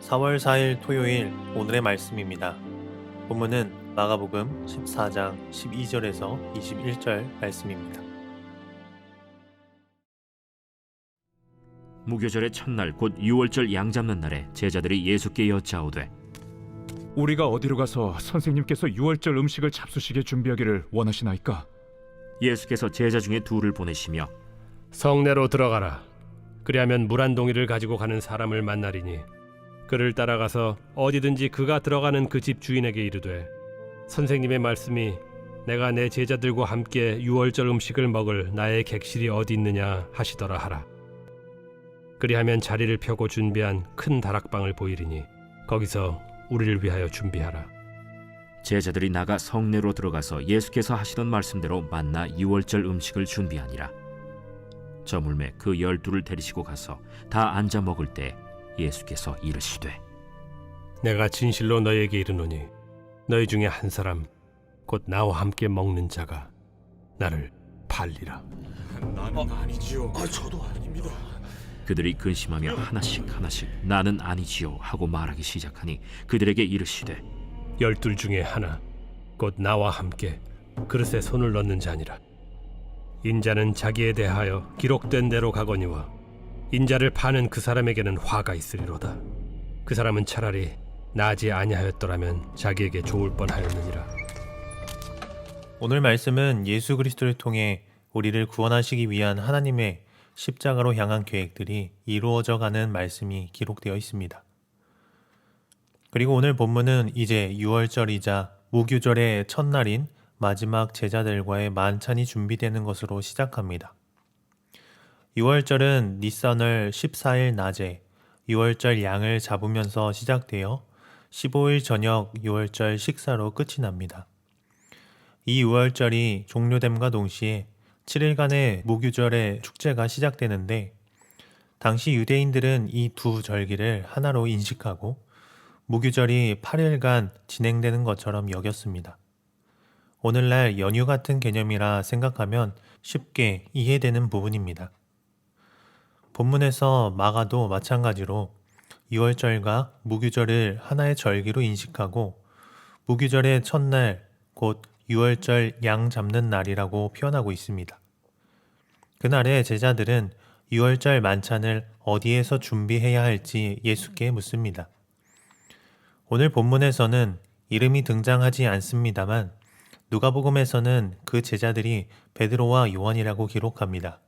4월 4일 토요일 오늘의 말씀입니다. 본문은 마가복음 14장 12절에서 21절 말씀입니다. 무교절의 첫날 곧 유월절 양 잡는 날에 제자들이 예수께 여짜오되 우리가 어디로 가서 선생님께서 유월절 음식을 잡수시게 준비하기를 원하시나이까? 예수께서 제자 중에 둘을 보내시며 성내로 들어가라. 그리하면 물 한 동이를 가지고 가는 사람을 만나리니 그를 따라가서 어디든지 그가 들어가는 그 집 주인에게 이르되 선생님의 말씀이 내가 내 제자들과 함께 유월절 음식을 먹을 나의 객실이 어디 있느냐 하시더라 하라. 그리하면 자리를 펴고 준비한 큰 다락방을 보이리니 거기서 우리를 위하여 준비하라. 제자들이 나가 성내로 들어가서 예수께서 하시던 말씀대로 만나 유월절 음식을 준비하니라. 저물매 그 12를 데리시고 가서 다 앉아 먹을 때 예수께서 이르시되 내가 진실로 너희에게 이르노니 너희 중에 한 사람 곧 나와 함께 먹는 자가 나를 팔리라. 그들이 근심하며 하나씩 나는 아니지요 하고 말하기 시작하니 그들에게 이르시되 12 중에 하나 곧 나와 함께 그릇에 손을 넣는 자니라. 인자는 자기에 대하여 기록된 대로 가거니와 인자를 파는 그 사람에게는 화가 있으리로다. 그 사람은 차라리 나지 아니하였더라면 자기에게 좋을 뻔하였느니라. 오늘 말씀은 예수 그리스도를 통해 우리를 구원하시기 위한 하나님의 십자가로 향한 계획들이 이루어져 가는 말씀이 기록되어 있습니다. 그리고 오늘 본문은 이제 유월절이자 무교절의 첫날인 마지막 제자들과의 만찬이 준비되는 것으로 시작합니다. 유월절은 니산월 14일 낮에 유월절 양을 잡으면서 시작되어 15일 저녁 유월절 식사로 끝이 납니다. 이 유월절이 종료됨과 동시에 7일간의 무교절의 축제가 시작되는데 당시 유대인들은 이 두 절기를 하나로 인식하고 무교절이 8일간 진행되는 것처럼 여겼습니다. 오늘날 연휴 같은 개념이라 생각하면 쉽게 이해되는 부분입니다. 본문에서 마가도 마찬가지로 유월절과 무교절을 하나의 절기로 인식하고 무교절의 첫날 곧 유월절 양 잡는 날이라고 표현하고 있습니다. 그날에 제자들은 유월절 만찬을 어디에서 준비해야 할지 예수께 묻습니다. 오늘 본문에서는 이름이 등장하지 않습니다만 누가복음에서는 그 제자들이 베드로와 요한이라고 기록합니다.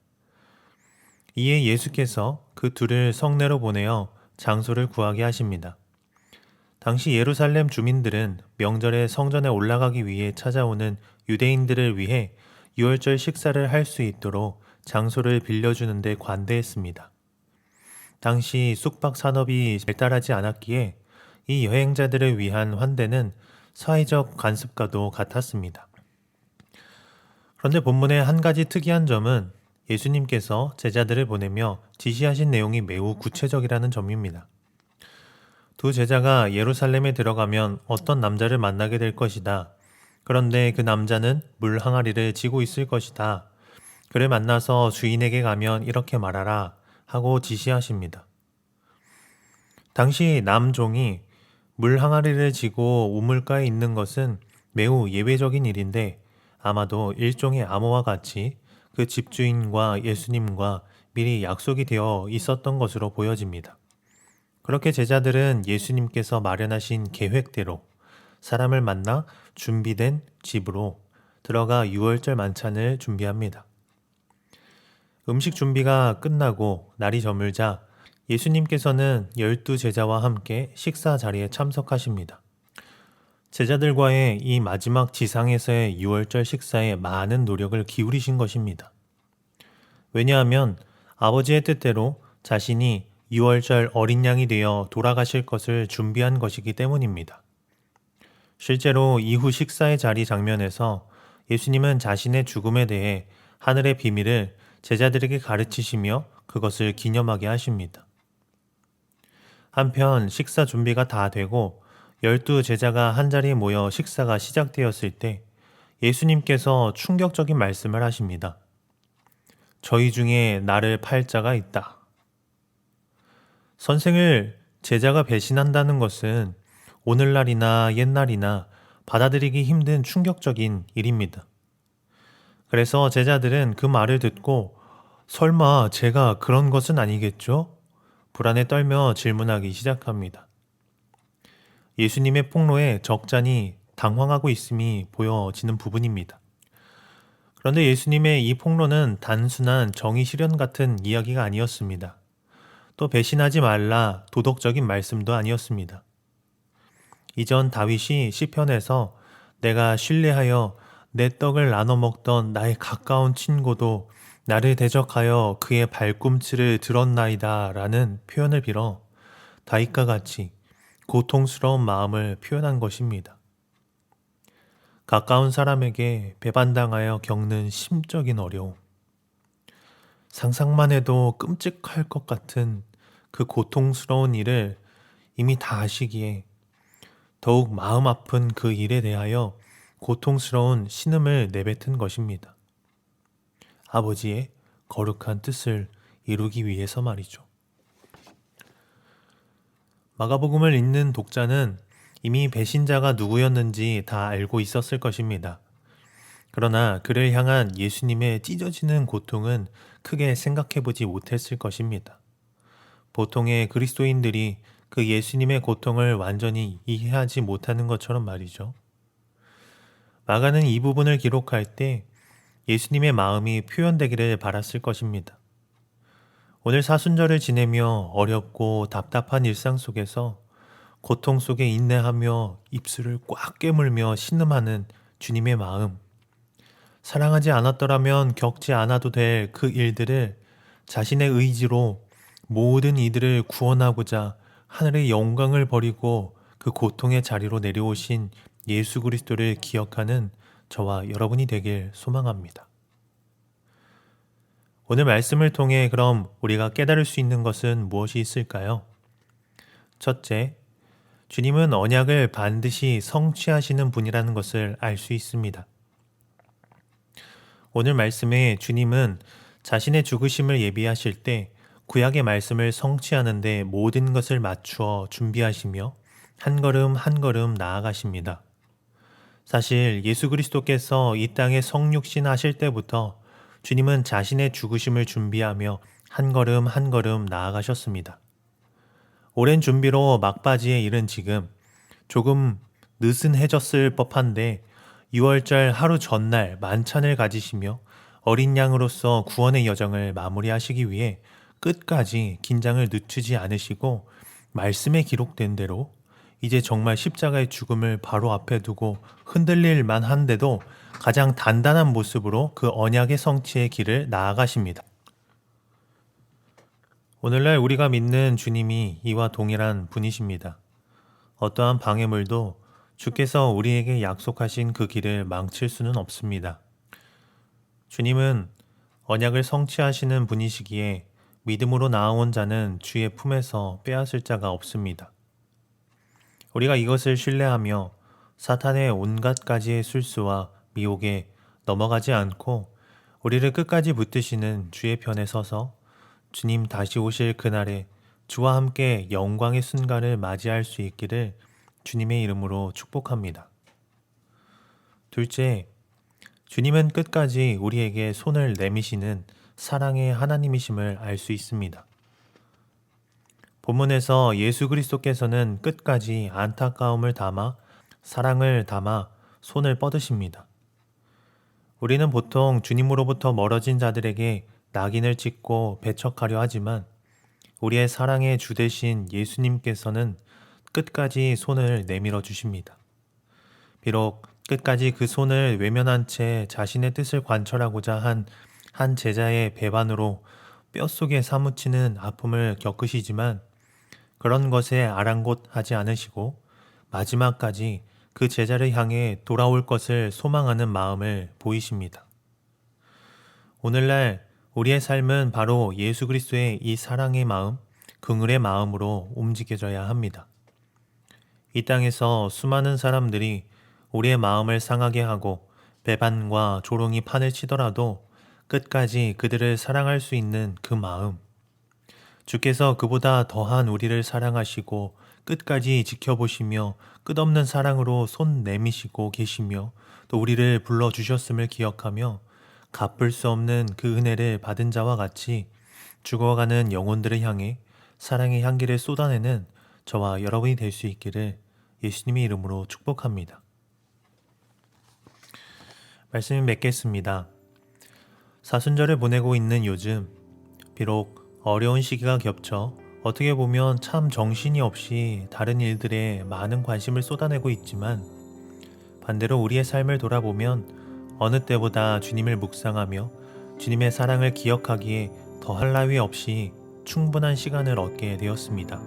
이에 예수께서 그 둘을 성내로 보내어 장소를 구하게 하십니다. 당시 예루살렘 주민들은 명절에 성전에 올라가기 위해 찾아오는 유대인들을 위해 유월절 식사를 할 수 있도록 장소를 빌려주는 데 관대했습니다. 당시 숙박 산업이 발달하지 않았기에 이 여행자들을 위한 환대는 사회적 관습과도 같았습니다. 그런데 본문의 한 가지 특이한 점은 예수님께서 제자들을 보내며 지시하신 내용이 매우 구체적이라는 점입니다. 두 제자가 예루살렘에 들어가면 어떤 남자를 만나게 될 것이다. 그런데 그 남자는 물 항아리를 지고 있을 것이다. 그를 만나서 주인에게 가면 이렇게 말하라 하고 지시하십니다. 당시 남종이 물 항아리를 지고 우물가에 있는 것은 매우 예외적인 일인데 아마도 일종의 암호와 같이 그 집주인과 예수님과 미리 약속이 되어 있었던 것으로 보여집니다. 그렇게 제자들은 예수님께서 마련하신 계획대로 사람을 만나 준비된 집으로 들어가 유월절 만찬을 준비합니다. 음식 준비가 끝나고 날이 저물자 예수님께서는 12 제자와 함께 식사 자리에 참석하십니다. 제자들과의 이 마지막 지상에서의 유월절 식사에 많은 노력을 기울이신 것입니다. 왜냐하면 아버지의 뜻대로 자신이 유월절 어린 양이 되어 돌아가실 것을 준비한 것이기 때문입니다. 실제로 이후 식사의 자리 장면에서 예수님은 자신의 죽음에 대해 하늘의 비밀을 제자들에게 가르치시며 그것을 기념하게 하십니다. 한편 식사 준비가 다 되고 12 제자가 한자리에 모여 식사가 시작되었을 때 예수님께서 충격적인 말씀을 하십니다. 저희 중에 나를 팔 자가 있다. 선생을 제자가 배신한다는 것은 오늘날이나 옛날이나 받아들이기 힘든 충격적인 일입니다. 그래서 제자들은 그 말을 듣고 설마 제가 그런 것은 아니겠죠? 불안에 떨며 질문하기 시작합니다. 예수님의 폭로에 적잖이 당황하고 있음이 보여지는 부분입니다. 그런데 예수님의 이 폭로는 단순한 정의 실현 같은 이야기가 아니었습니다. 또 배신하지 말라 도덕적인 말씀도 아니었습니다. 이전 다윗이 시편에서 내가 신뢰하여 내 떡을 나눠 먹던 나의 가까운 친구도 나를 대적하여 그의 발꿈치를 들었나이다 라는 표현을 빌어 다윗과 같이 고통스러운 마음을 표현한 것입니다. 가까운 사람에게 배반당하여 겪는 심적인 어려움. 상상만 해도 끔찍할 것 같은 그 고통스러운 일을 이미 다 아시기에 더욱 마음 아픈 그 일에 대하여 고통스러운 신음을 내뱉은 것입니다. 아버지의 거룩한 뜻을 이루기 위해서 말이죠. 마가복음을 읽는 독자는 이미 배신자가 누구였는지 다 알고 있었을 것입니다. 그러나 그를 향한 예수님의 찢어지는 고통은 크게 생각해보지 못했을 것입니다. 보통의 그리스도인들이 그 예수님의 고통을 완전히 이해하지 못하는 것처럼 말이죠. 마가는 이 부분을 기록할 때 예수님의 마음이 표현되기를 바랐을 것입니다. 오늘 사순절을 지내며 어렵고 답답한 일상 속에서 고통 속에 인내하며 입술을 꽉 깨물며 신음하는 주님의 마음. 사랑하지 않았더라면 겪지 않아도 될 그 일들을 자신의 의지로 모든 이들을 구원하고자 하늘의 영광을 버리고 그 고통의 자리로 내려오신 예수 그리스도를 기억하는 저와 여러분이 되길 소망합니다. 오늘 말씀을 통해 그럼 우리가 깨달을 수 있는 것은 무엇이 있을까요? 첫째, 주님은 언약을 반드시 성취하시는 분이라는 것을 알 수 있습니다. 오늘 말씀에 주님은 자신의 죽으심을 예비하실 때 구약의 말씀을 성취하는 데 모든 것을 맞추어 준비하시며 한 걸음 한 걸음 나아가십니다. 사실 예수 그리스도께서 이 땅에 성육신 하실 때부터 주님은 자신의 죽으심을 준비하며 한 걸음 한 걸음 나아가셨습니다. 오랜 준비로 막바지에 이른 지금 조금 느슨해졌을 법한데 6월절 하루 전날 만찬을 가지시며 어린 양으로서 구원의 여정을 마무리하시기 위해 끝까지 긴장을 늦추지 않으시고 말씀에 기록된 대로 이제 정말 십자가의 죽음을 바로 앞에 두고 흔들릴 만한데도 가장 단단한 모습으로 그 언약의 성취의 길을 나아가십니다. 오늘날 우리가 믿는 주님이 이와 동일한 분이십니다. 어떠한 방해물도 주께서 우리에게 약속하신 그 길을 망칠 수는 없습니다. 주님은 언약을 성취하시는 분이시기에 믿음으로 나아온 자는 주의 품에서 빼앗을 자가 없습니다. 우리가 이것을 신뢰하며 사탄의 온갖 가지의 술수와 미혹에 넘어가지 않고 우리를 끝까지 붙드시는 주의 편에 서서 주님 다시 오실 그날에 주와 함께 영광의 순간을 맞이할 수 있기를 주님의 이름으로 축복합니다. 둘째, 주님은 끝까지 우리에게 손을 내미시는 사랑의 하나님이심을 알 수 있습니다. 본문에서 예수 그리스도께서는 끝까지 안타까움을 담아 사랑을 담아 손을 뻗으십니다. 우리는 보통 주님으로부터 멀어진 자들에게 낙인을 찍고 배척하려 하지만 우리의 사랑의 주 되신 예수님께서는 끝까지 손을 내밀어 주십니다. 비록 끝까지 그 손을 외면한 채 자신의 뜻을 관철하고자 한 제자의 배반으로 뼛속에 사무치는 아픔을 겪으시지만 그런 것에 아랑곳하지 않으시고 마지막까지 그 제자를 향해 돌아올 것을 소망하는 마음을 보이십니다. 오늘날 우리의 삶은 바로 예수 그리스도의 이 사랑의 마음, 긍휼의 마음으로 움직여져야 합니다. 이 땅에서 수많은 사람들이 우리의 마음을 상하게 하고 배반과 조롱이 판을 치더라도 끝까지 그들을 사랑할 수 있는 그 마음, 주께서 그보다 더한 우리를 사랑하시고 끝까지 지켜보시며 끝없는 사랑으로 손 내미시고 계시며 또 우리를 불러주셨음을 기억하며 갚을 수 없는 그 은혜를 받은 자와 같이 죽어가는 영혼들을 향해 사랑의 향기를 쏟아내는 저와 여러분이 될 수 있기를 예수님의 이름으로 축복합니다. 말씀을 맺겠습니다. 사순절을 보내고 있는 요즘 비록 어려운 시기가 겹쳐 어떻게 보면 참 정신이 없이 다른 일들에 많은 관심을 쏟아내고 있지만 반대로 우리의 삶을 돌아보면 어느 때보다 주님을 묵상하며 주님의 사랑을 기억하기에 더할 나위 없이 충분한 시간을 얻게 되었습니다.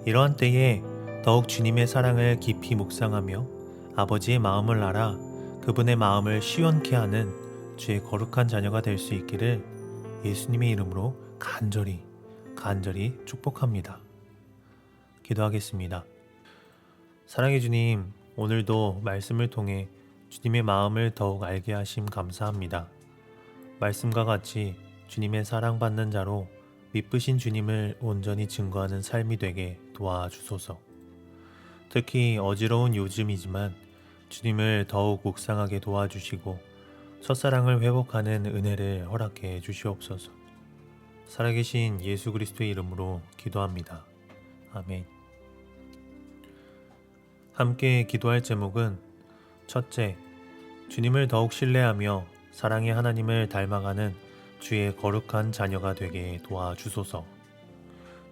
이러한 때에 더욱 주님의 사랑을 깊이 묵상하며 아버지의 마음을 알아 그분의 마음을 시원케 하는 주의 거룩한 자녀가 될 수 있기를 예수님의 이름으로 간절히 축복합니다. 기도하겠습니다. 사랑의 주님, 오늘도 말씀을 통해 주님의 마음을 더욱 알게 하심 감사합니다. 말씀과 같이 주님의 사랑받는 자로 미쁘신 주님을 온전히 증거하는 삶이 되게 도와주소서. 특히 어지러운 요즘이지만 주님을 더욱 묵상하게 도와주시고 첫사랑을 회복하는 은혜를 허락해 주시옵소서. 살아계신 예수 그리스도의 이름으로 기도합니다. 아멘. 함께 기도할 제목은 첫째, 주님을 더욱 신뢰하며 사랑의 하나님을 닮아가는 주의 거룩한 자녀가 되게 도와주소서.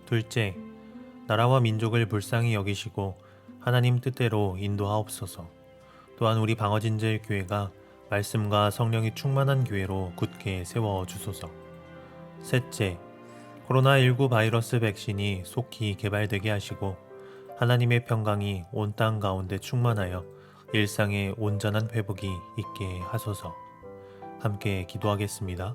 둘째, 나라와 민족을 불쌍히 여기시고 하나님 뜻대로 인도하옵소서. 또한 우리 방어진절 교회가 말씀과 성령이 충만한 교회로 굳게 세워주소서. 셋째, 코로나19 바이러스 백신이 속히 개발되게 하시고 하나님의 평강이 온 땅 가운데 충만하여 일상의 온전한 회복이 있게 하소서. 함께 기도하겠습니다.